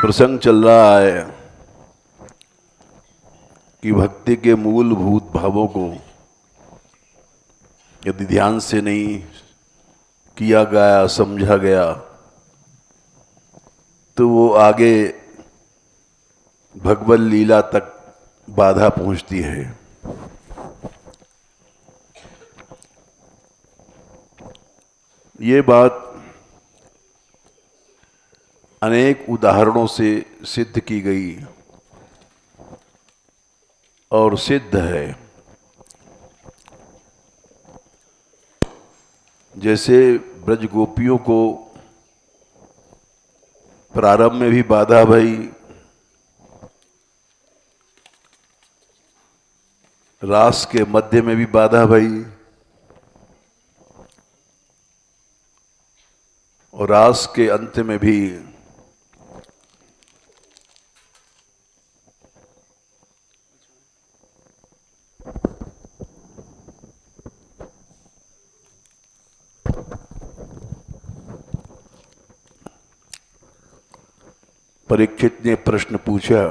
प्रसंग चल रहा है कि भक्ति के मूलभूत भावों को यदि ध्यान से नहीं किया गया, समझा गया, तो वो आगे भगवत लीला तक बाधा पहुंचती है। ये बात अनेक उदाहरणों से सिद्ध की गई और सिद्ध है। जैसे ब्रज गोपियों को प्रारंभ में भी बाधा भई, रास के मध्य में भी बाधा भई और रास के अंत में भी परीक्षित ने प्रश्न पूछा,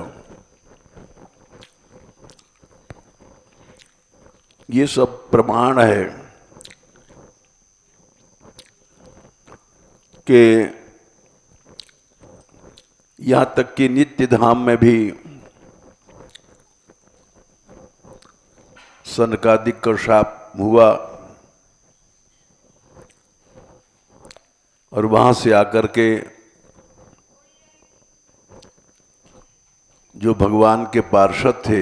ये सब प्रमाण है कि यहां तक कि नित्य धाम में भी सनकादिक का शाप हुआ और वहां से आकर के जो भगवान के पार्षद थे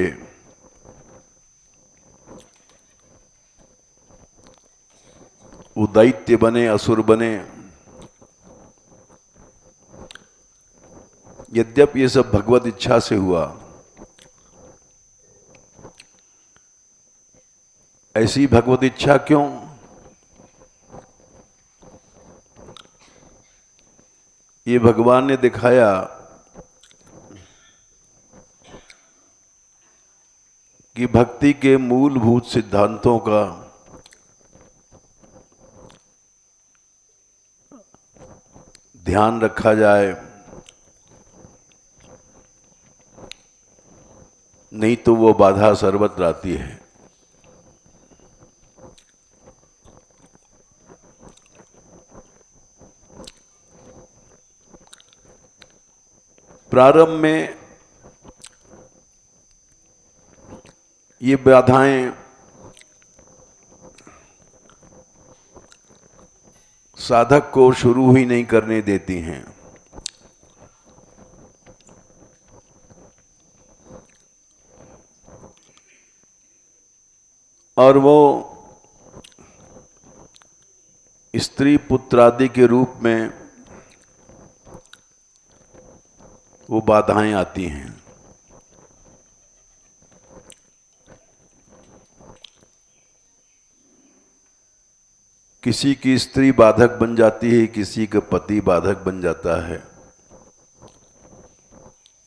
वो दैत्य बने, असुर बने। यद्यपि ये सब भगवत इच्छा से हुआ, ऐसी भगवत इच्छा क्यों? ये भगवान ने दिखाया कि भक्ति के मूलभूत सिद्धांतों का ध्यान रखा जाए, नहीं तो वो बाधा सर्वत्र आती है। प्रारंभ में ये बाधाएं साधक को शुरू ही नहीं करने देती हैं। और वो स्त्री पुत्र आदि के रूप में वो बाधाएं आती हैं। किसी की स्त्री बाधक बन जाती है, किसी का पति बाधक बन जाता है,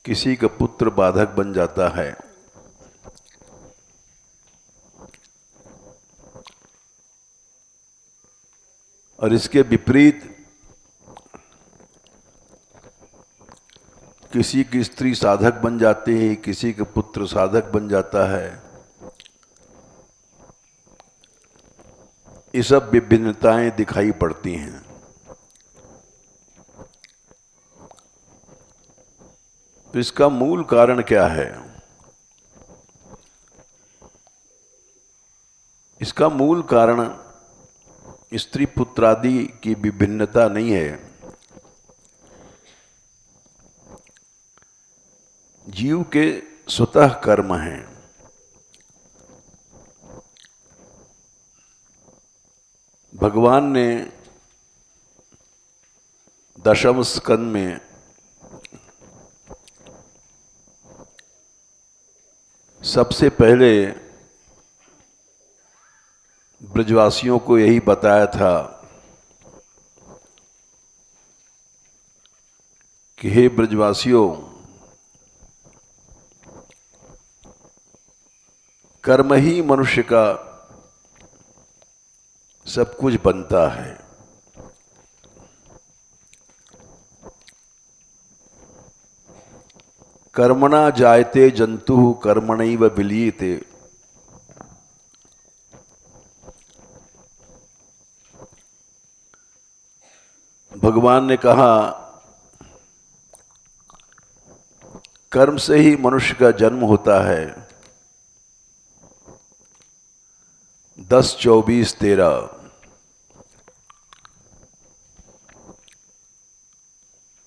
किसी का पुत्र बाधक बन जाता है। और इसके विपरीत किसी की स्त्री साधक बन जाती है, किसी का पुत्र साधक बन जाता है। ये सब विभिन्नताएं दिखाई पड़ती हैं। तो इसका मूल कारण क्या है? इसका मूल कारण स्त्री पुत्र आदि की विभिन्नता नहीं है। जीव के स्वतः कर्म हैं। भगवान ने दशम स्कंद में सबसे पहले ब्रजवासियों को यही बताया था कि हे ब्रजवासियों, कर्म ही मनुष्य का सब कुछ बनता है। कर्मणा जायते जंतु कर्मणैव विलीयते। भगवान ने कहा कर्म से ही मनुष्य का जन्म होता है। 10-24-13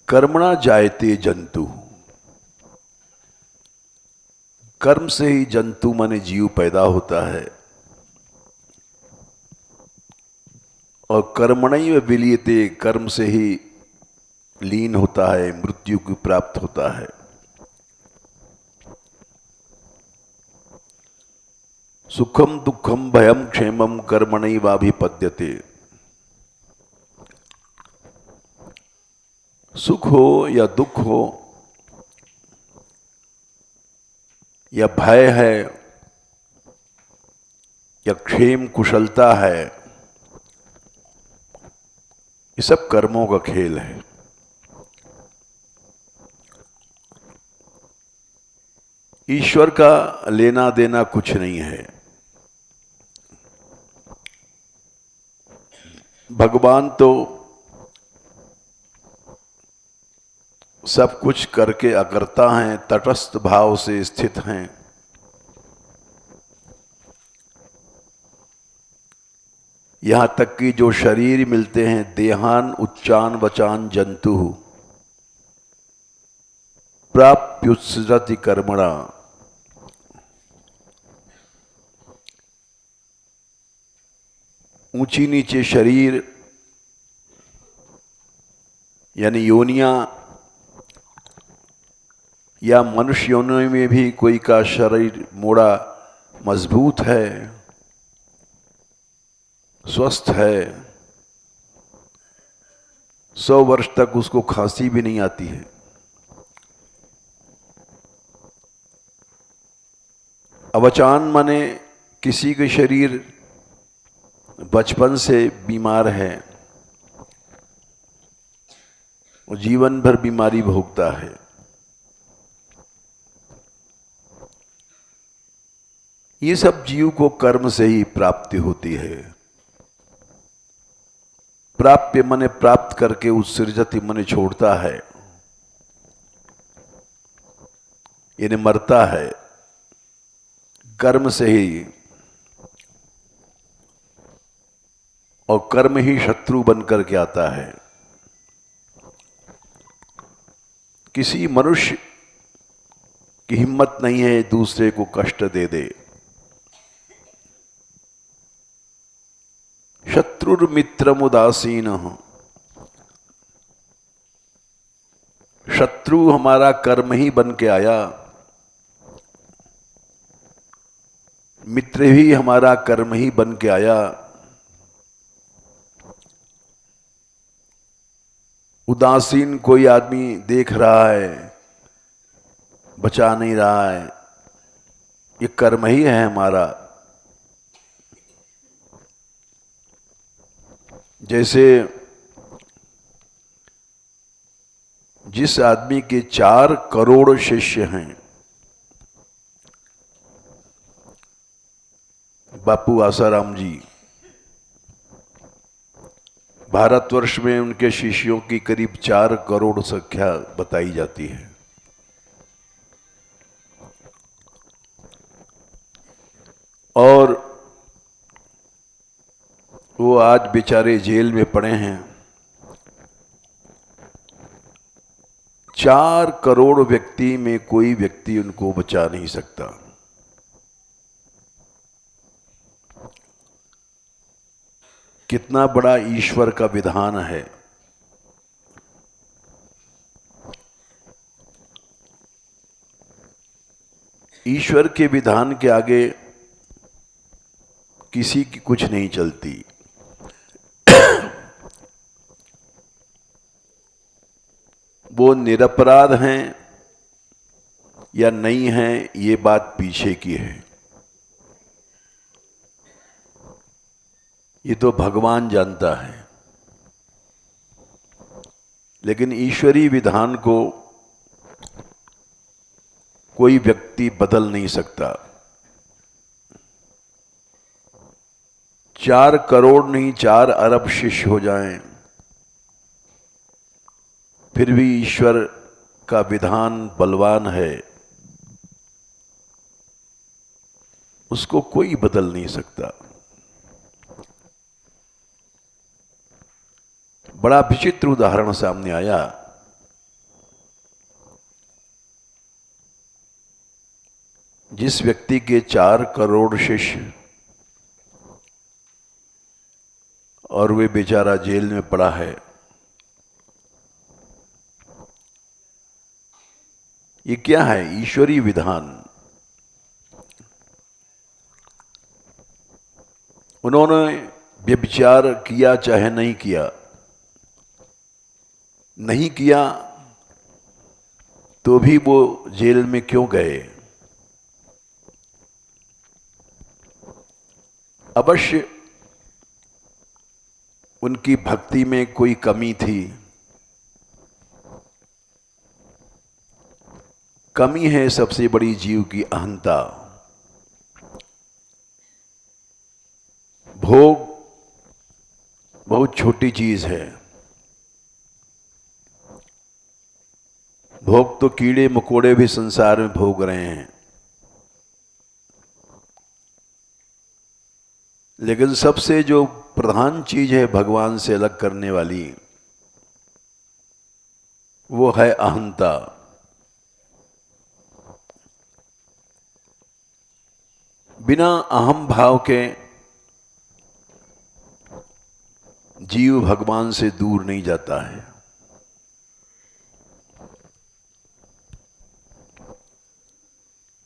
कर्मणा जायते जंतु, कर्म से ही जंतु माने जीव पैदा होता है। और कर्मणैव विलीयते, कर्म से ही लीन होता है, मृत्यु को प्राप्त होता है। सुखम दुखम भयम क्षेमम कर्मणैवाभिपद्यते। सुख हो या दुख हो या भय है या क्षेम कुशलता है, ये सब कर्मों का खेल है। ईश्वर का लेना देना कुछ नहीं है। भगवान तो सब कुछ करके अकर्ता हैं, तटस्थ भाव से स्थित हैं। यहां तक कि जो शरीर मिलते हैं, देहान उच्चान वचान जंतु प्राप्युत्सरति कर्मणा, ऊंची नीचे शरीर यानी योनियां, या मनुष्य योनि में भी कोई का शरीर मोड़ा मजबूत है, स्वस्थ है, 100 वर्ष तक उसको खांसी भी नहीं आती है। अवचान माने किसी के शरीर बचपन से बीमार है, वो जीवन भर बीमारी भोगता है। ये सब जीव को कर्म से ही प्राप्ति होती है। प्राप्य मने प्राप्त करके, उत्सृजति मने छोड़ता है, यानी मरता है कर्म से ही। और कर्म ही शत्रु बनकर के आता है। किसी मनुष्य की हिम्मत नहीं है दूसरे को कष्ट दे दे। शत्रुर्मित्रम उदासीन, शत्रु हमारा कर्म ही बन के आया, मित्र भी हमारा कर्म ही बन के आया। उदासीन कोई आदमी देख रहा है, बचा नहीं रहा है, ये कर्म ही है हमारा। जैसे जिस आदमी के 4 करोड़ शिष्य हैं, बापू आसाराम जी, भारतवर्ष में उनके शिष्यों की करीब 4 करोड़ संख्या बताई जाती है। और वो आज बेचारे जेल में पड़े हैं। 4 करोड़ व्यक्ति में कोई व्यक्ति उनको बचा नहीं सकता। कितना बड़ा ईश्वर का विधान है। ईश्वर के विधान के आगे किसी की कुछ नहीं चलती। वो निरपराध हैं या नहीं हैं, ये बात पीछे की है। ये तो भगवान जानता है। लेकिन ईश्वरीय विधान को कोई व्यक्ति बदल नहीं सकता। 4 करोड़ नहीं 4 अरब शिष्य हो जाएं, फिर भी ईश्वर का विधान बलवान है, उसको कोई बदल नहीं सकता। बड़ा विचित्र उदाहरण सामने आया। जिस व्यक्ति के 4 करोड़ शिष्य और वे बेचारा जेल में पड़ा है, ये क्या है? ईश्वरीय विधान। उन्होंने व्यभिचार किया चाहे नहीं किया, नहीं किया तो भी वो जेल में क्यों गए? अवश्य उनकी भक्ति में कोई कमी थी। कमी है सबसे बड़ी जीव की अहंता। भोग बहुत छोटी चीज है। भोग तो कीड़े मकोड़े भी संसार में भोग रहे हैं, लेकिन सबसे जो प्रधान चीज है भगवान से अलग करने वाली, वो है अहंता। बिना अहम भाव के जीव भगवान से दूर नहीं जाता है।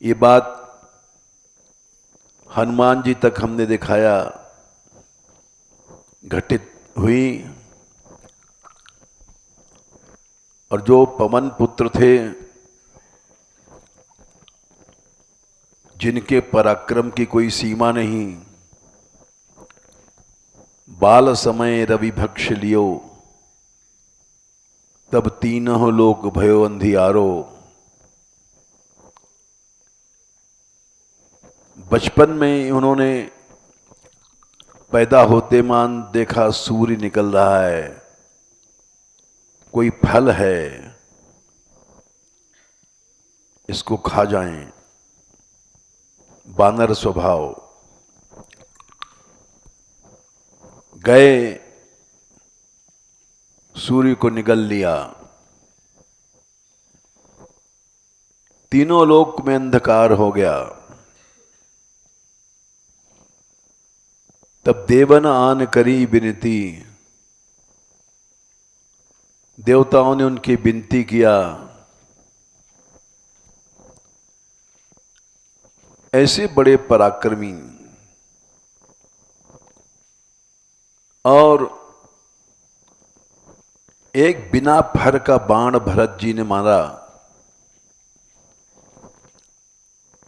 ये बात हनुमान जी तक हमने दिखाया घटित हुई, और जो पवन पुत्र थे, जिनके पराक्रम की कोई सीमा नहीं, बाल समय रवि भक्ष लियो, तब तीनों लोक भयो अंधियारो। बचपन में उन्होंने पैदा होते मान देखा सूर्य निकल रहा है, कोई फल है, इसको खा जाएं। बानर स्वभाव। गए, सूर्य को निगल लिया, तीनों लोक में अंधकार हो गया। तब देवन आन करी विनती, देवताओं ने उनकी विनती किया। ऐसे बड़े पराक्रमी और एक बिना फर का बाण भरत जी ने मारा,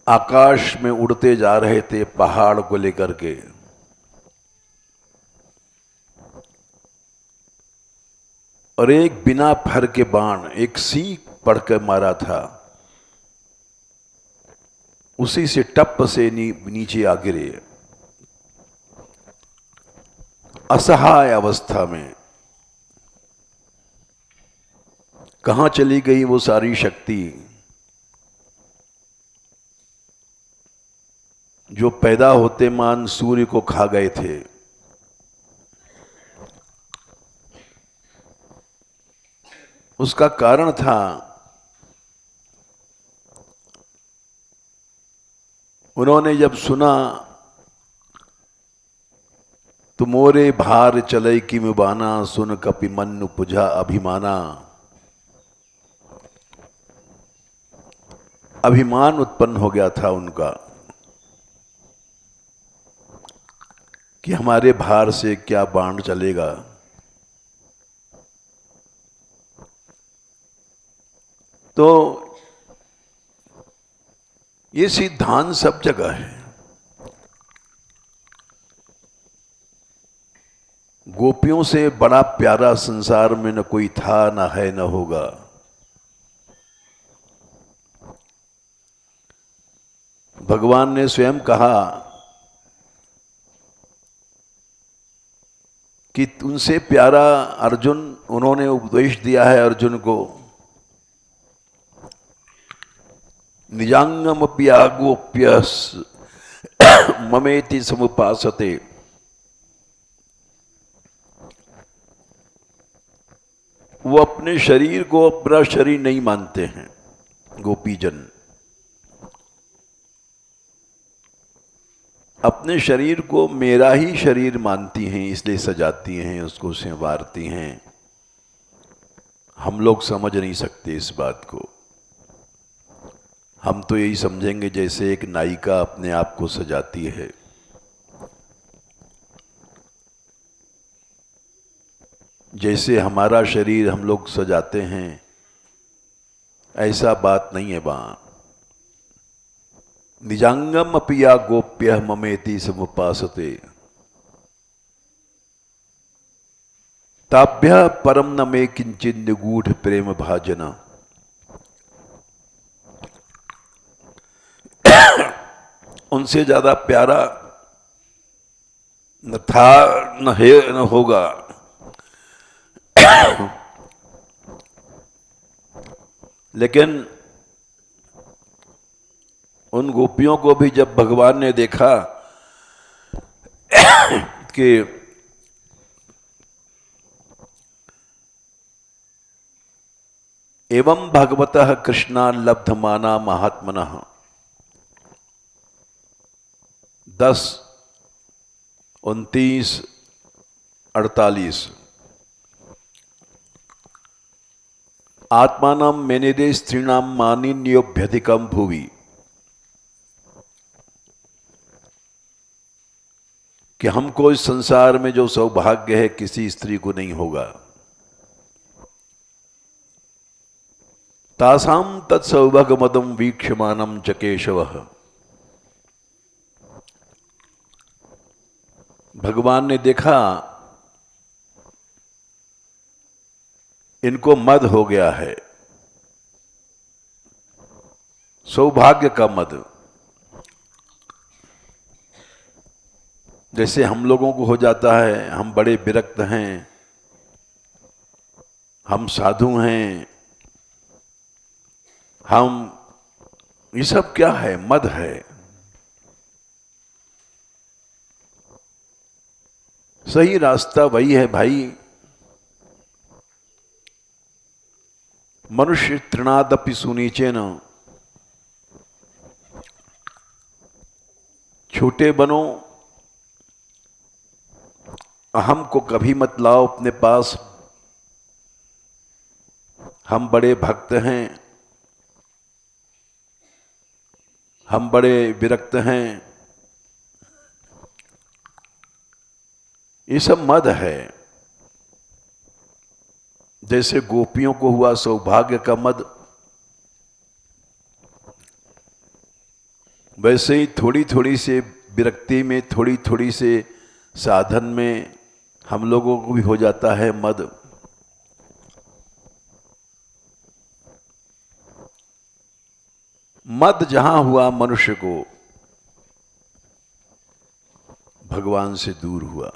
आकाश में उड़ते जा रहे थे पहाड़ को लेकर के। और एक बिना फर के बाण, एक सीख पड़कर मारा था, उसी से टप से नीचे आ गिरे। असहाय अवस्था में कहां चली गई वो सारी शक्ति जो पैदा होते मान सूर्य को खा गए थे? उसका कारण था उन्होंने जब सुना तुमोरे भार चले कि मुबाना, सुन कपि मनु पुझा अभिमाना। अभिमान उत्पन्न हो गया था उनका कि हमारे भार से क्या बाण चलेगा। तो ये सिद्धांत सब जगह है। गोपियों से बड़ा प्यारा संसार में न कोई था, न है, न होगा। भगवान ने स्वयं कहा कि उनसे प्यारा अर्जुन, उन्होंने उपदेश दिया है अर्जुन को, निजांगमपि आगोप्य ममेति समुपासते। वो अपने शरीर को अपना शरीर नहीं मानते हैं गोपीजन। अपने शरीर को मेरा ही शरीर मानती हैं, इसलिए सजाती हैं, उसको संवारती हैं। हम लोग समझ नहीं सकते इस बात को। हम तो यही समझेंगे जैसे एक नायिका अपने आप को सजाती है। जैसे हमारा शरीर हम लोग सजाते हैं, ऐसा बात नहीं है वहां। निजांगम अपिया गोप्य ममेति समुपासते ताभ्य परम न मे किंचित निगूढ़ प्रेम भाजना। उनसे ज्यादा प्यारा न था, न है, न होगा। लेकिन उन गोपियों को भी जब भगवान ने देखा कि एवं भगवतः कृष्णा लब्धमाना महात्मनः 10:29-48 आत्मानं मेनिदे स्त्रीणां मानिन्योभ्यधिकं भुवि, कि हमको इस संसार में जो सौभाग्य है किसी स्त्री को नहीं होगा। तासाम तत्सौभाग्यमदं वीक्षमानं च केशवः। भगवान ने देखा इनको मद हो गया है, सौभाग्य का मद। जैसे हम लोगों को हो जाता है, हम बड़े विरक्त हैं, हम साधु हैं, हम, ये सब क्या है? मद है। सही रास्ता वही है भाई। मनुष्य तृणादपि सुनीचेन, छोटे बनो, अहम को कभी मत लाओ अपने पास। हम बड़े भक्त हैं, हम बड़े विरक्त हैं, ये सब मद है। जैसे गोपियों को हुआ सौभाग्य का मद, वैसे ही थोड़ी थोड़ी से विरक्ति में, थोड़ी थोड़ी से साधन में हम लोगों को भी हो जाता है मद। मद जहां हुआ मनुष्य को भगवान से दूर हुआ।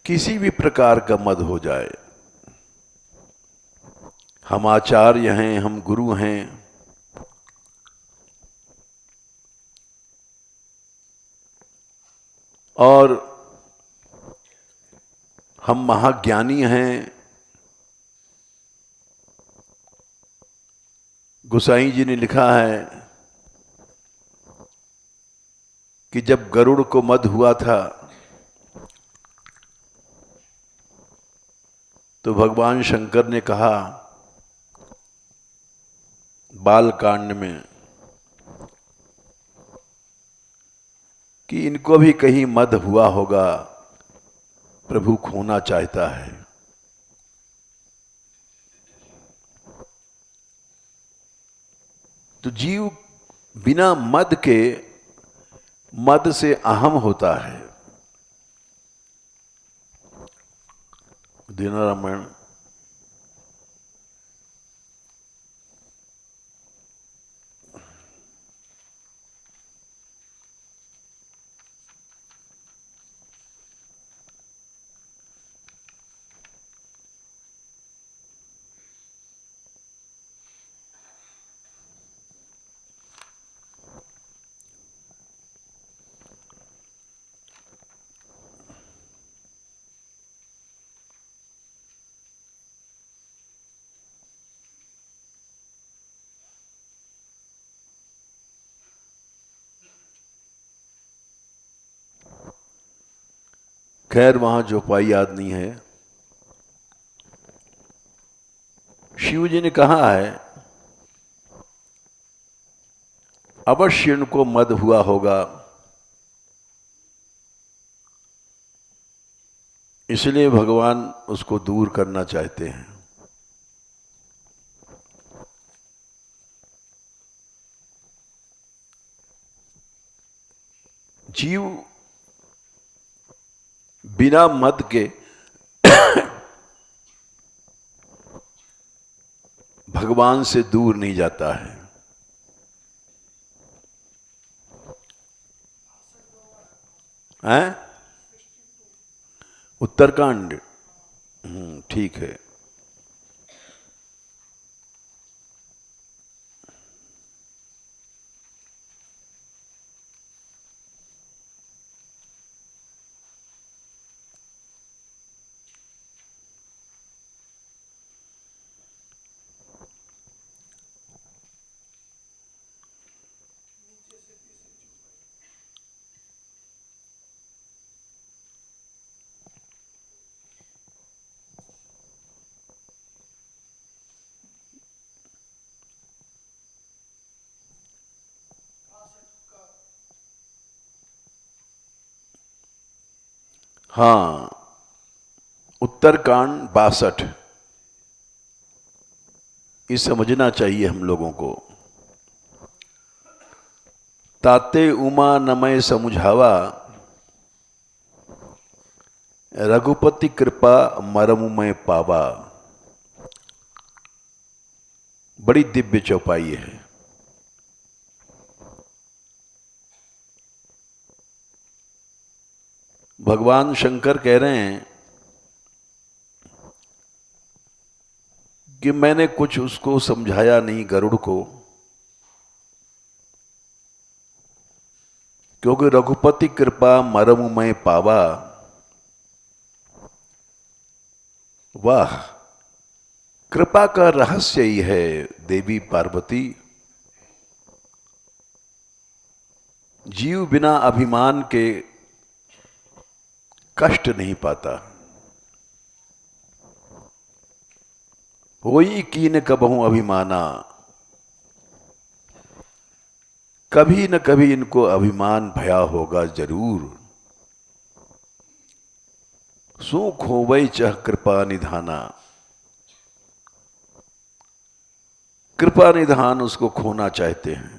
किसी भी प्रकार का मद हो जाए, हम आचार्य हैं, हम गुरु हैं, और हम महाज्ञानी हैं। गोसाई जी ने लिखा है कि जब गरुड़ को मद हुआ था तो भगवान शंकर ने कहा बालकांड में कि इनको भी कहीं मद हुआ होगा, प्रभु खोना चाहता है। तो जीव बिना मद के, मद से अहम होता है। दीना रामायण खैर वहां चौपाई याद नहीं है। शिव जी ने कहा है अवश्य इनको मद हुआ होगा, इसलिए भगवान उसको दूर करना चाहते हैं। जीव बिना मद के भगवान से दूर नहीं जाता है। हैं? उत्तरकांड, ठीक है। हाँ, उत्तरकांड 62, ये समझना चाहिए हम लोगों को। ताते उमा नमय समुझावा, रघुपति कृपा मरमु में पावा। बड़ी दिव्य चौपाई है। भगवान शंकर कह रहे हैं कि मैंने कुछ उसको समझाया नहीं, गरुड़ को, क्योंकि रघुपति कृपा मरमु में पावा। वाह, कृपा का रहस्य ही है देवी पार्वती। जीव बिना अभिमान के कष्ट नहीं पाता। होई कीन कबहू अभिमाना, कभी न कभी इनको अभिमान भया होगा जरूर। सुख होवै चह कृपा निधाना, कृपा निधान उसको खोना चाहते हैं।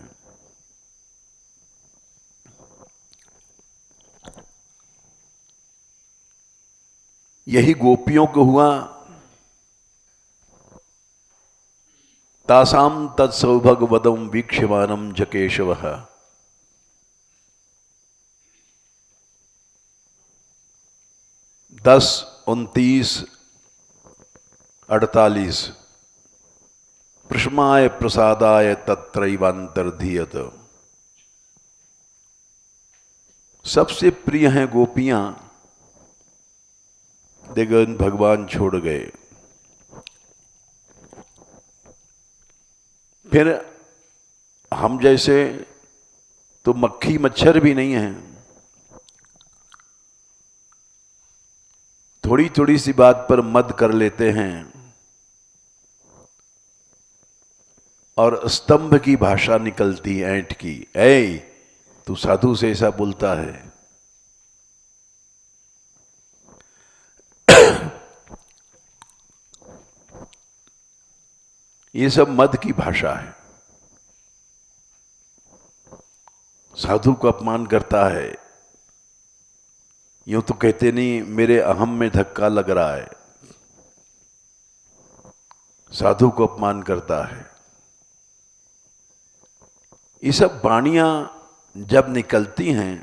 यही गोपियों को हुआ। तासाम तत्सौभग वदम वीक्ष्यमानम च केशवः। 10, 29, 48 प्रश्माय प्रसादाय तत्रैवांतर्धीयत। सबसे प्रिय हैं गोपियां, लेकिन भगवान छोड़ गए। फिर हम जैसे तो मक्खी मच्छर भी नहीं हैं। थोड़ी थोड़ी सी बात पर मद कर लेते हैं और स्तंभ की भाषा निकलती ऐंठ की। ऐ तू साधु से ऐसा बोलता है। ये सब मद की भाषा है। साधु को अपमान करता है। यूं तो कहते नहीं मेरे अहम में धक्का लग रहा है। साधु को अपमान करता है। ये सब वाणियां जब निकलती हैं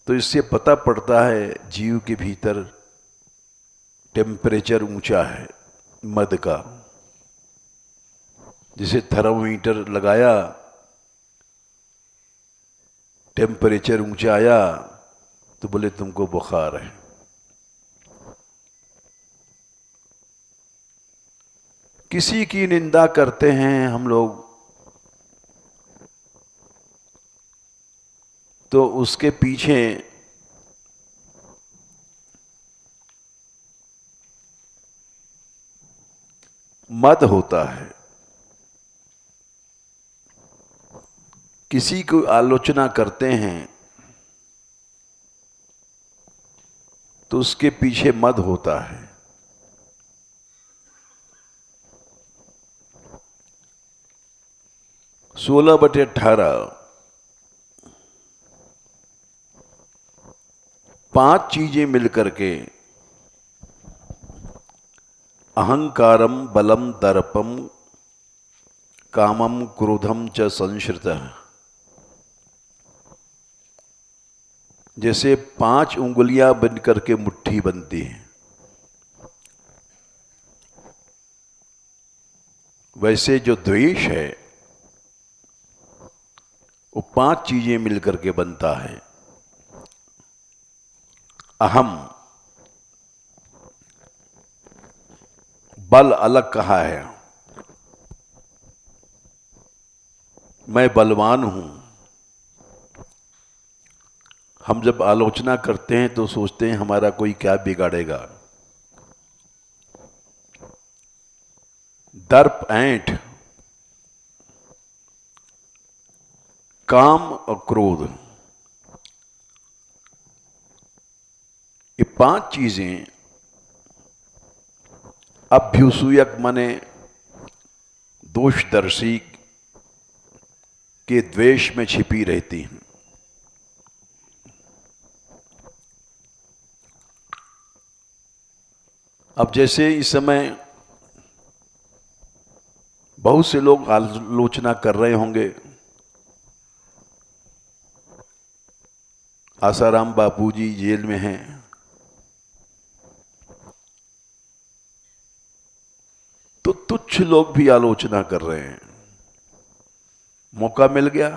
तो इससे पता पड़ता है जीव के भीतर टेम्परेचर ऊंचा है मद का। जिसे थर्मोमीटर लगाया, टेम्परेचर ऊंचा आया तो बोले तुमको बुखार है। किसी की निंदा करते हैं हम लोग तो उसके पीछे मद होता है। किसी को आलोचना करते हैं तो उसके पीछे मद होता है। 16/18 5 चीजें मिलकर के अहंकारम बलम दर्पम कामम क्रोधम च संश्रितः, जैसे 5 उंगलियां बनकर के मुट्ठी बनती हैं, वैसे जो द्वेष है वो 5 चीजें मिलकर के बनता है। अहम, बल अलग कहा है, मैं बलवान हूं। हम जब आलोचना करते हैं तो सोचते हैं हमारा कोई क्या बिगाड़ेगा। दर्प, ऐंठ, काम और क्रोध, ये 5 चीजें अभ्युसूयक माने दोषदर्शी के द्वेष में छिपी रहती हैं। अब जैसे इस समय बहुत से लोग आलोचना कर रहे होंगे, आसाराम बापूजी जेल में हैं, तो तुच्छ लोग भी आलोचना कर रहे हैं। मौका मिल गया,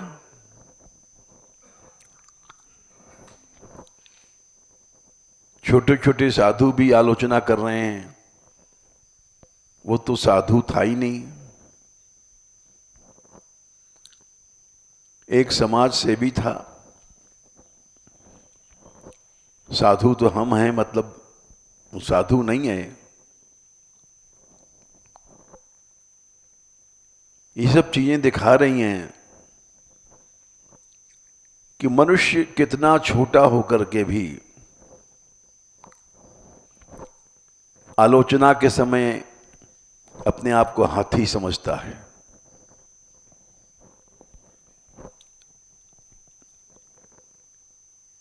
छोटे छोटे साधु भी आलोचना कर रहे हैं। वो तो साधु था ही नहीं, एक समाज सेवी था। साधु तो हम हैं, मतलब साधु नहीं है। ये सब चीजें दिखा रही हैं कि मनुष्य कितना छोटा होकर के भी आलोचना के समय अपने आप को हाथी समझता है।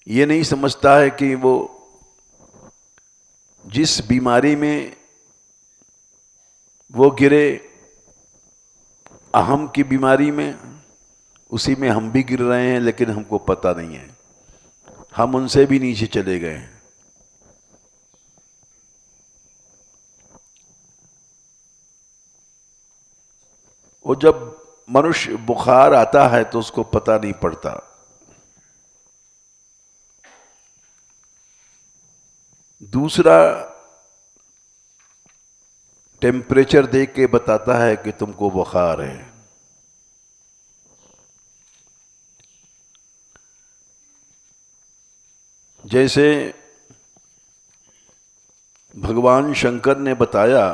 ये नहीं समझता है कि वो जिस बीमारी में वो गिरे, अहम की बीमारी में, उसी में हम भी गिर रहे हैं, लेकिन हमको पता नहीं है। हम उनसे भी नीचे चले गए हैं। वो जब मनुष्य बुखार आता है तो उसको पता नहीं पड़ता। दूसरा टेम्परेचर देख के बताता है कि तुमको बुखार है। जैसे भगवान शंकर ने बताया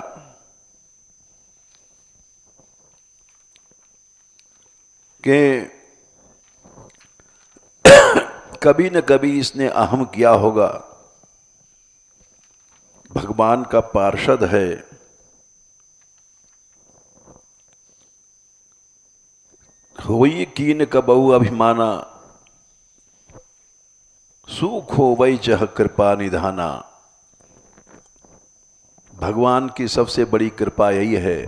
कि कभी न कभी इसने अहम किया होगा, भगवान का पार्षद है, होई कीन कबहु अभिमाना, सुख हो वही चह कृपा निधाना। भगवान की सबसे बड़ी कृपा यही है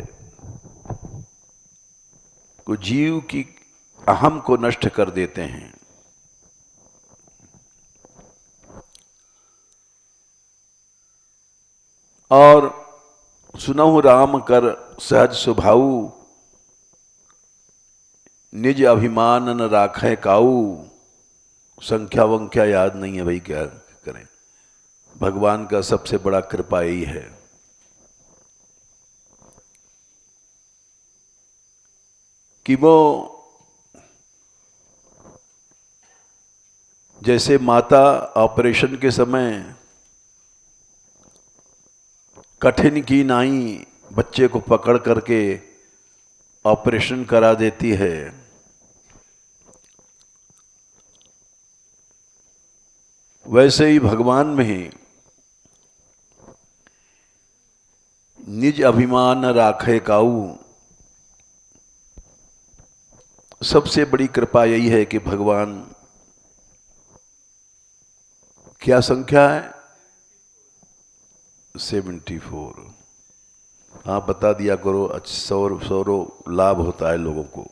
कि जीव की अहम को नष्ट कर देते हैं। और सुनहु राम कर सहज स्वभाव, निज अभिमान न राखे काऊ। संख्या वंख्या याद नहीं है भाई, क्या करें। भगवान का सबसे बड़ा कृपा यही है कि वो जैसे माता ऑपरेशन के समय कठिन की नाई बच्चे को पकड़ करके ऑपरेशन करा देती है, वैसे ही भगवान में निज अभिमान राखे काऊ। सबसे बड़ी कृपा यही है कि भगवान, क्या संख्या है? 74। हाँ, बता दिया करो, सौरो लाभ होता है लोगों को।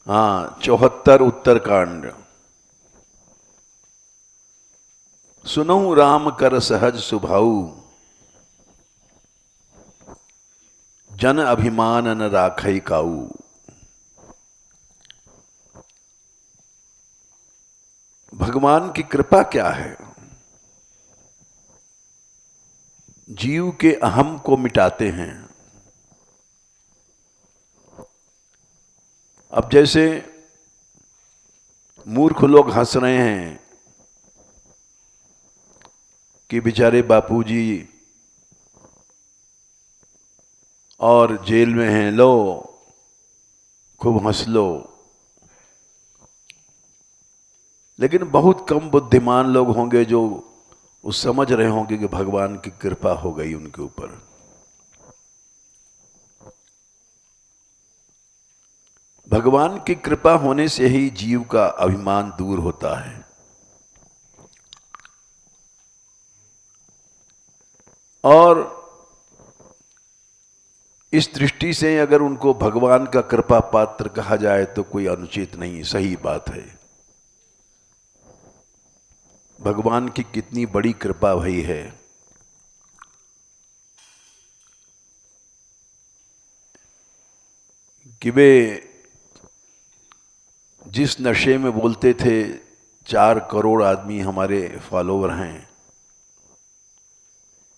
हाँ, 74 उत्तरकांड। सुनहु राम कर सहज सुभाऊ, जन अभिमान न राखई काऊ। भगवान की कृपा क्या है? जीव के अहम को मिटाते हैं। अब जैसे मूर्ख लोग हंस रहे हैं कि बेचारे बापूजी और जेल में हैं, लो खूब हंस लो। लेकिन बहुत कम बुद्धिमान लोग होंगे जो उस समझ रहे होंगे कि भगवान की कृपा हो गई उनके ऊपर। भगवान की कृपा होने से ही जीव का अभिमान दूर होता है। और इस दृष्टि से अगर उनको भगवान का कृपा पात्र कहा जाए तो कोई अनुचित नहीं, सही बात है। भगवान की कितनी बड़ी कृपा भई है। कि वे जिस नशे में बोलते थे 4 करोड़ आदमी हमारे फॉलोवर हैं,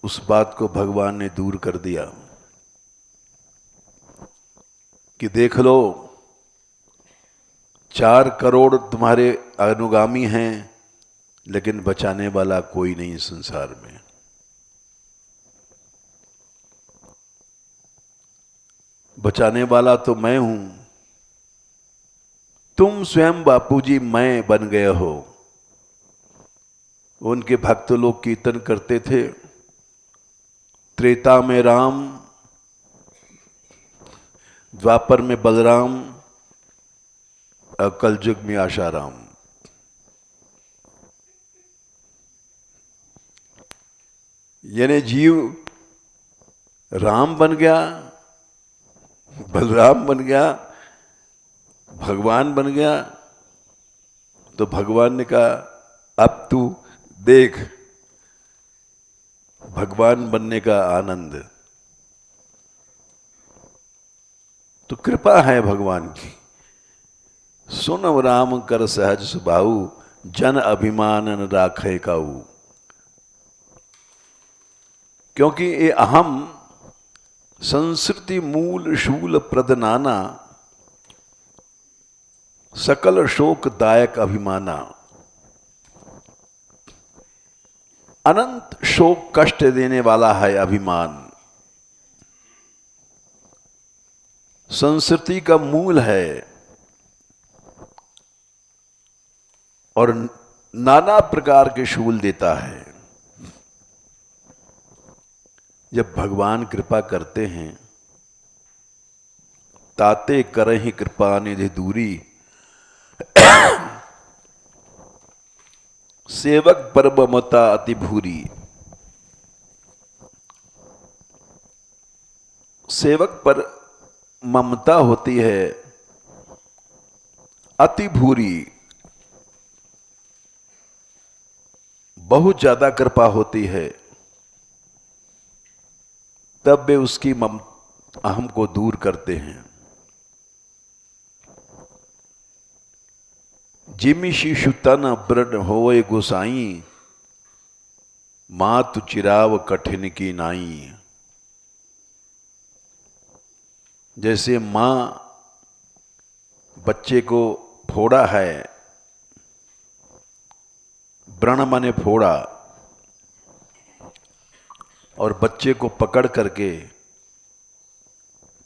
उस बात को भगवान ने दूर कर दिया कि देख लो 4 करोड़ तुम्हारे अनुगामी हैं, लेकिन बचाने वाला कोई नहीं संसार में। बचाने वाला तो मैं हूं, तुम स्वयं बापूजी मैं बन गए हो। उनके भक्त लोग कीर्तन करते थे, त्रेता में राम, द्वापर में बलराम, कलयुग में आशाराम। यानी जीव राम बन गया, बलराम बन गया, भगवान बन गया। तो भगवान ने कहा अब तू देख भगवान बनने का आनंद। तो कृपा है भगवान की। सुन राम कर सहज सुभाऊ, जन अभिमान न राखे काऊ। क्योंकि ये अहम संस्कृति मूल शूल प्रदनाना, सकल शोक दायक अभिमाना। अनंत शोक कष्ट देने वाला है अभिमान। संस्कृति का मूल है और नाना प्रकार के शूल देता है। जब भगवान कृपा करते हैं, ताते करहि कृपा निधि दूरी, सेवक पर ममता अति भूरी। सेवक पर ममता होती है अति भूरी, बहुत ज्यादा कृपा होती है, तब वे उसकी अहम को दूर करते हैं। जिमि शिशु तन ब्रड होए गोसाई, मातु चिराव कठिन की नाई। जैसे मां बच्चे को फोड़ा है व्रण माने फोड़ा, और बच्चे को पकड़ करके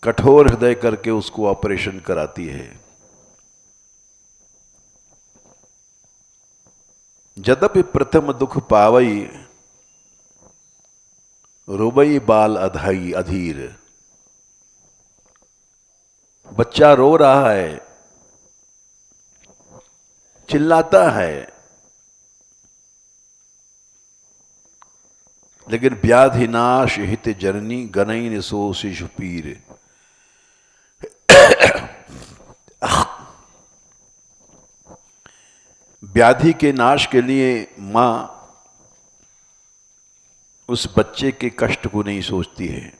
कठोर हृदय करके उसको ऑपरेशन कराती है। यद्यपि प्रथम दुख पावई, रोबई बाल अधाई अधीर। बच्चा रो रहा है, चिल्लाता है, लेकिन व्याधि नाश हित जननी गनईन सो शिशु पीर। व्याधि के नाश के लिए मां उस बच्चे के कष्ट को नहीं सोचती है।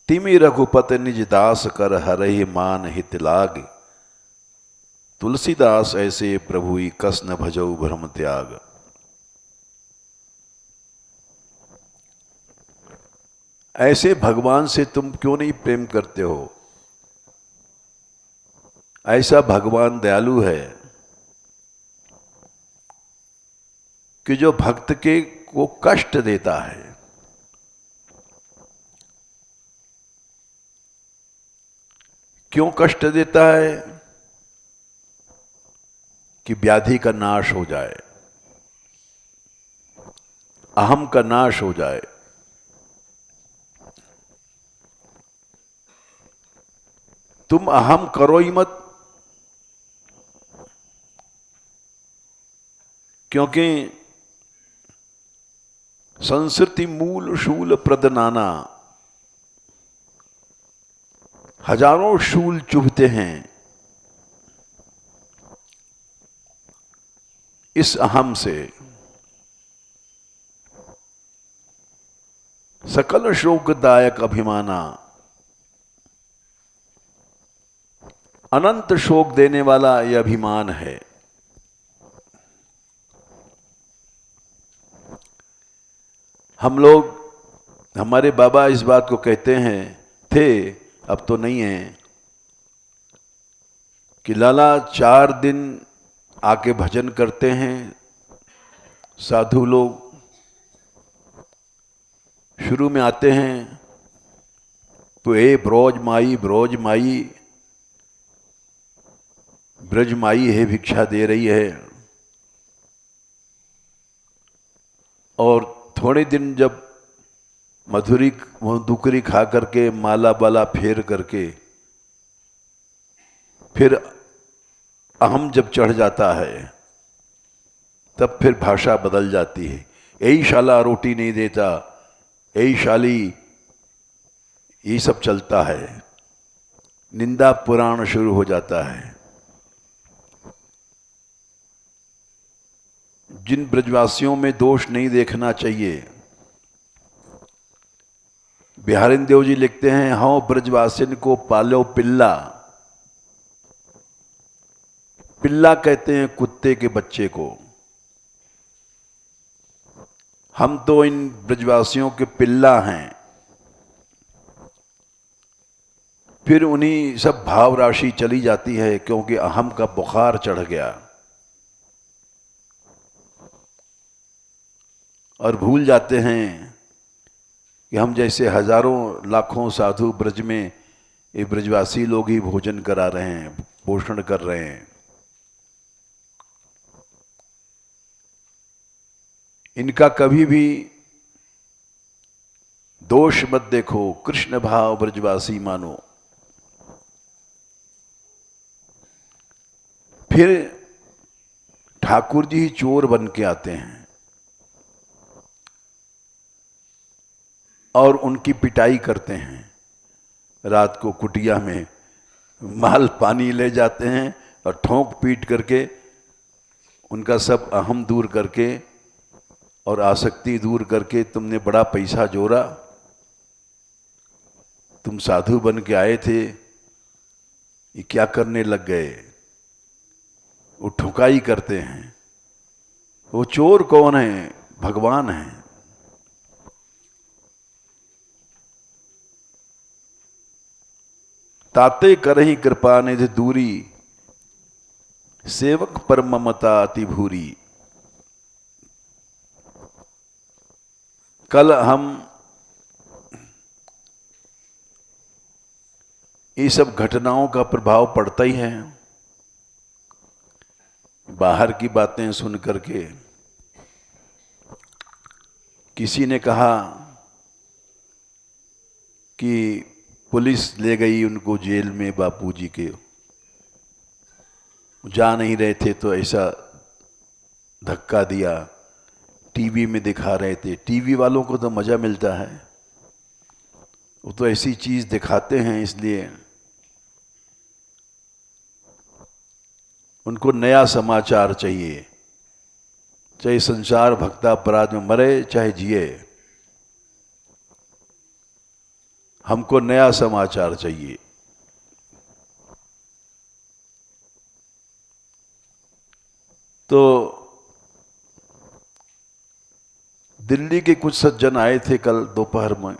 तिमि रघुपत निज दास कर हरहि मान हित लाग, तुलसीदास ऐसे प्रभुई कस न भजऊ भ्रम त्याग। ऐसे भगवान से तुम क्यों नहीं प्रेम करते हो? ऐसा भगवान दयालु है कि जो भक्त के को कष्ट देता है। क्यों कष्ट देता है? कि व्याधि का नाश हो जाए, अहम का नाश हो जाए। तुम अहम करो ही मत, क्योंकि संस्कृति मूल शूल प्रदनाना, हजारों शूल चुभते हैं इस अहम से। सकल शोकदायक अभिमाना, अनंत शोक देने वाला यह अभिमान है। हम लोग, हमारे बाबा इस बात को कहते हैं, थे अब तो नहीं है, कि लाला 4 दिन आके भजन करते हैं साधु लोग। शुरू में आते हैं तो ए ब्रोज माई, ब्रोज माई, ब्रज माई है भिक्षा दे रही है। और थोड़े दिन जब मधुकरी खा करके, माला बाला फेर करके, फिर अहम जब चढ़ जाता है, तब फिर भाषा बदल जाती है। यही शाला रोटी नहीं देता, यही शाली, ये सब चलता है। निंदा पुराण शुरू हो जाता है। जिन ब्रजवासियों में दोष नहीं देखना चाहिए, बिहारिन देव जी लिखते हैं, हाँ ब्रजवासिन को पालो पिल्ला। पिल्ला कहते हैं कुत्ते के बच्चे को। हम तो इन ब्रजवासियों के पिल्ला हैं। फिर उन्हीं सब भाव राशि चली जाती है, क्योंकि अहम का बुखार चढ़ गया, और भूल जाते हैं कि हम जैसे हजारों लाखों साधु ब्रज में, ये ब्रजवासी लोग ही भोजन करा रहे हैं, पोषण कर रहे हैं। इनका कभी भी दोष मत देखो, कृष्ण भाव ब्रजवासी मानो। फिर ठाकुर जी चोर बन के आते हैं और उनकी पिटाई करते हैं। रात को कुटिया में माल पानी ले जाते हैं और ठोंक पीट करके उनका सब अहम दूर करके और आसक्ति दूर करके, तुमने बड़ा पैसा जोड़ा, तुम साधु बन के आए थे, ये क्या करने लग गए? वो ठुकाई करते हैं। वो चोर कौन है? भगवान है। ताते करही कृपा निधि दूरी, सेवक पर ममता अति भूरी। कल हम ये सब घटनाओं का प्रभाव पड़ता ही है, बाहर की बातें सुन करके। किसी ने कहा कि पुलिस ले गई उनको जेल में, बापूजी के जा नहीं रहे थे तो ऐसा धक्का दिया, टीवी में दिखा रहे थे। टीवी वालों को तो मज़ा मिलता है, वो तो ऐसी चीज़ दिखाते हैं, इसलिए उनको नया समाचार चाहिए। चाहे संसार भक्ता अपराध में मरे चाहे जिए, हमको नया समाचार चाहिए। तो दिल्ली के कुछ सज्जन आए थे कल दोपहर में।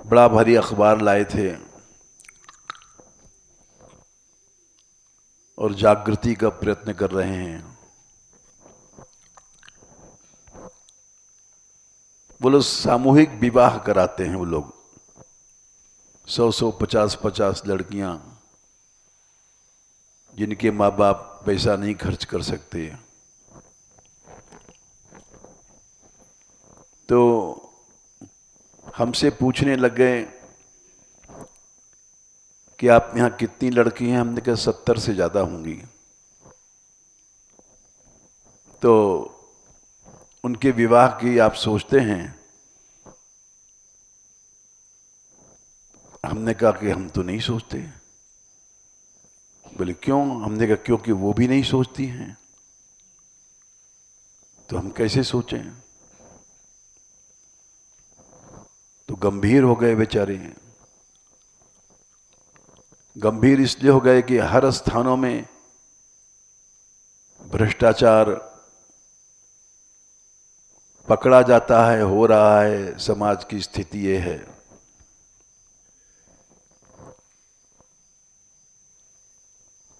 बड़ा भारी अखबार लाए थे और जागृति का प्रयत्न कर रहे हैं। वो लोग सामूहिक विवाह कराते हैं, वो लोग 100-100, 50-50 लड़कियां, जिनके माँ बाप पैसा नहीं खर्च कर सकते। तो हमसे पूछने लग गए कि आप यहाँ कितनी लड़की हैं? हमने कहा 70 से ज़्यादा होंगी। तो उनके विवाह की आप सोचते हैं? हमने कहा कि हम तो नहीं सोचते। बोले क्यों? हमने कहा क्योंकि वो भी नहीं सोचती हैं, तो हम कैसे सोचें? तो गंभीर हो गए बेचारे। गंभीर इसलिए हो गए कि हर स्थानों में भ्रष्टाचार पकड़ा जाता है, हो रहा है। समाज की स्थिति ये है।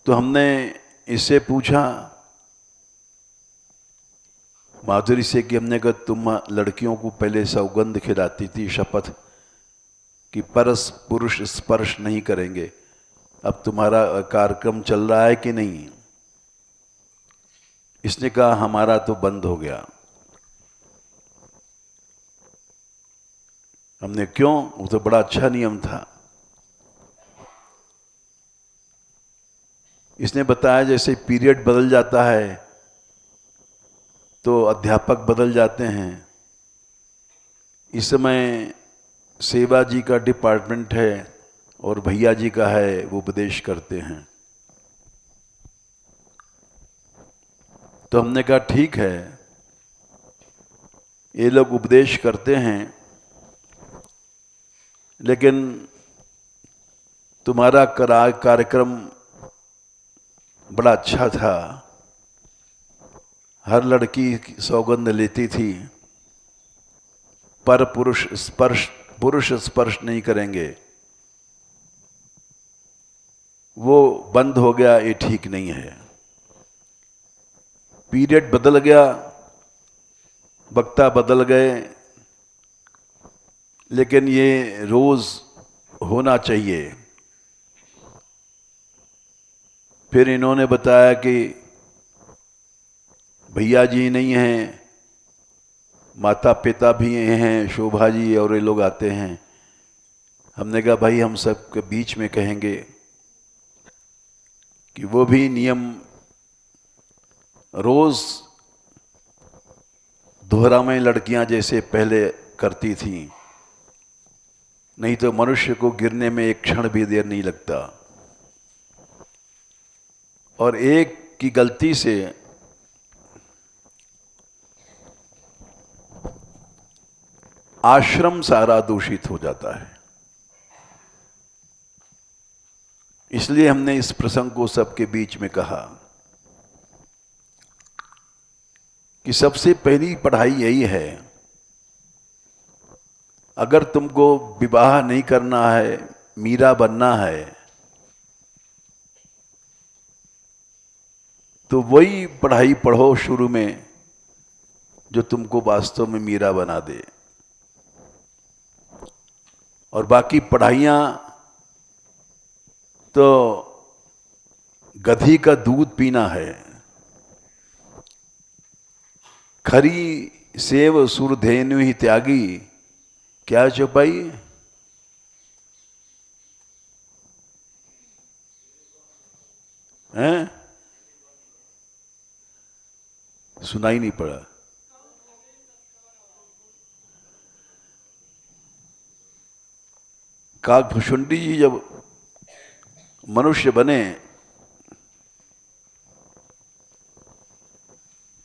तो हमने इससे पूछा माधुरी से कि हमने कहा तुम लड़कियों को पहले सौगंध खिलाती थी, शपथ कि परस पुरुष स्पर्श नहीं करेंगे, अब तुम्हारा कार्यक्रम चल रहा है कि नहीं? इसने कहा हमारा तो बंद हो गया। हमने क्यों? वो तो बड़ा अच्छा नियम था। इसने बताया जैसे पीरियड बदल जाता है तो अध्यापक बदल जाते हैं। इस समय सेवा जी का डिपार्टमेंट है और भैया जी का है, वो उपदेश करते हैं। तो हमने कहा ठीक है, ये लोग उपदेश करते हैं, लेकिन तुम्हारा कार्यक्रम बड़ा अच्छा था। हर लड़की सौगंध लेती थी, पर पुरुष स्पर्श नहीं करेंगे, वो बंद हो गया। ये ठीक नहीं है। पीरियड बदल गया, वक्ता बदल गए, लेकिन ये रोज होना चाहिए। फिर इन्होंने बताया कि भैया जी नहीं हैं, माता पिता भी हैं, शोभा जी और ये लोग आते हैं। हमने कहा भाई हम सब के बीच में कहेंगे कि वो भी नियम रोज दोहरावें लड़कियां जैसे पहले करती थीं, नहीं तो मनुष्य को गिरने में एक क्षण भी देर नहीं लगता। और एक की गलती से आश्रम सारा दूषित हो जाता है। इसलिए हमने इस प्रसंग को सबके बीच में कहा कि सबसे पहली पढ़ाई यही है, अगर तुमको विवाह नहीं करना है, मीरा बनना है तो वही पढ़ाई पढ़ो शुरू में जो तुमको वास्तव में मीरा बना दे, और बाकी पढ़ाइयाँ तो गधी का दूध पीना है। खरी सेव सुरधेनु ही त्यागी, क्या चौपाई? हैं? सुनाई नहीं पड़ा। काकभुशुंडी जी जब मनुष्य बने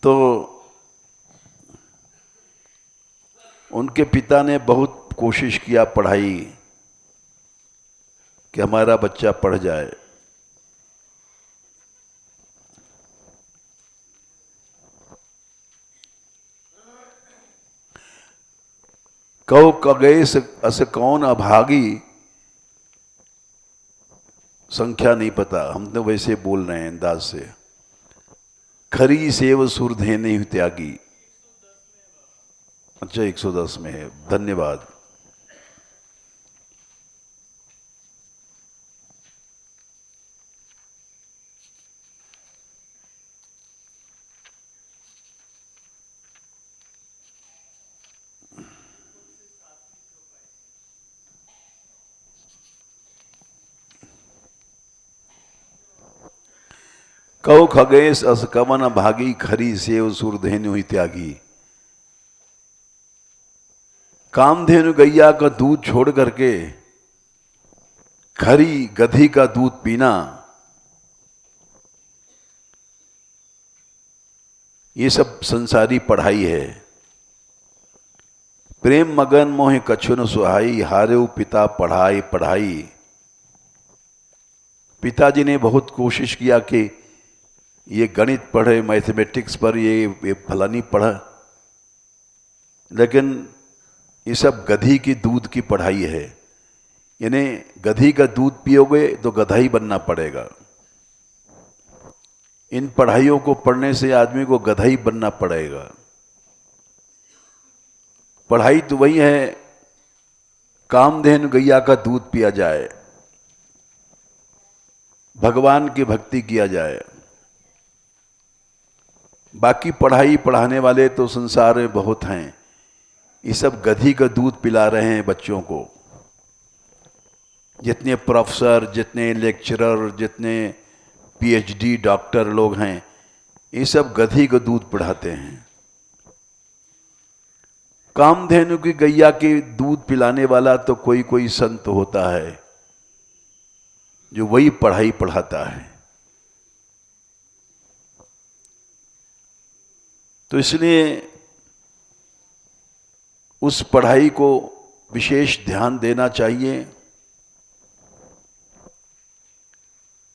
तो उनके पिता ने बहुत कोशिश किया पढ़ाई कि हमारा बच्चा पढ़ जाए। कहो कगेस अस कौन अभागी, संख्या नहीं पता, हम तो वैसे बोल रहे हैं अंदाज से। खरी सेव सुरधे नहीं त्यागी। अच्छा 110 में है, धन्यवाद। कौ खगेश अस कवन भागी, खरी सेव सुरधेनु ही त्यागी। कामधेनु गैया का दूध छोड़ करके खरी गधी का दूध पीना, ये सब संसारी पढ़ाई है। प्रेम मगन मोहि कछु न सुहाई, हारेउ पिता पढ़ाई पढ़ाई। पिताजी ने बहुत कोशिश किया कि ये गणित पढ़े, मैथमेटिक्स पर ये फलानी पढ़ा, लेकिन ये सब गधी की दूध की पढ़ाई है। यानी गधी का दूध पियोगे तो गधा ही बनना पड़ेगा। इन पढ़ाइयों को पढ़ने से आदमी को गधा ही बनना पड़ेगा। पढ़ाई तो वही है, कामधेनु गैया का दूध पिया जाए, भगवान की भक्ति किया जाए। बाकी पढ़ाई पढ़ाने वाले तो संसार में बहुत हैं, ये सब गधी का दूध पिला रहे हैं बच्चों को। जितने प्रोफेसर, जितने लेक्चरर, जितने पीएचडी डॉक्टर लोग हैं, ये सब गधी का दूध पढ़ाते हैं। कामधेनु की गैया के दूध पिलाने वाला तो कोई कोई संत होता है जो वही पढ़ाई पढ़ाता है। तो इसलिए उस पढ़ाई को विशेष ध्यान देना चाहिए।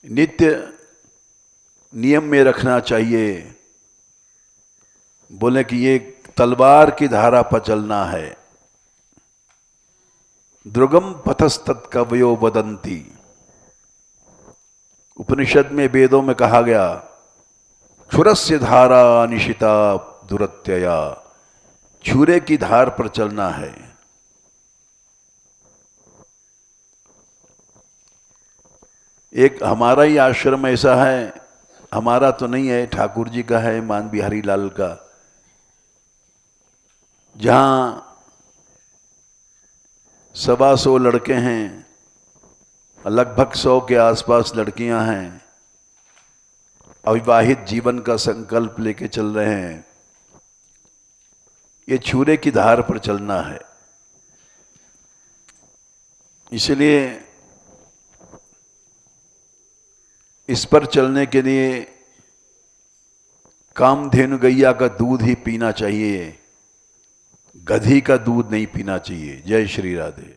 नित्य नियम में रखना चाहिए। बोले कि ये तलवार की धारा पर चलना है। द्रुगम पथस्तत् कवयो वदन्ति, उपनिषद में वेदों में कहा गया, क्षुरस्य धारा निशिता दुरत्यया, छुरे की धार पर चलना है। एक हमारा ही आश्रम ऐसा है, हमारा तो नहीं है, ठाकुर जी का है, मान बिहारी लाल का, जहां 125 लड़के हैं, लगभग 100 के आसपास लड़कियां हैं, अविवाहित जीवन का संकल्प लेके चल रहे हैं। ये छुरे की धार पर चलना है। इसलिए इस पर चलने के लिए कामधेनु गैया का दूध ही पीना चाहिए, गधी का दूध नहीं पीना चाहिए। जय श्री राधे।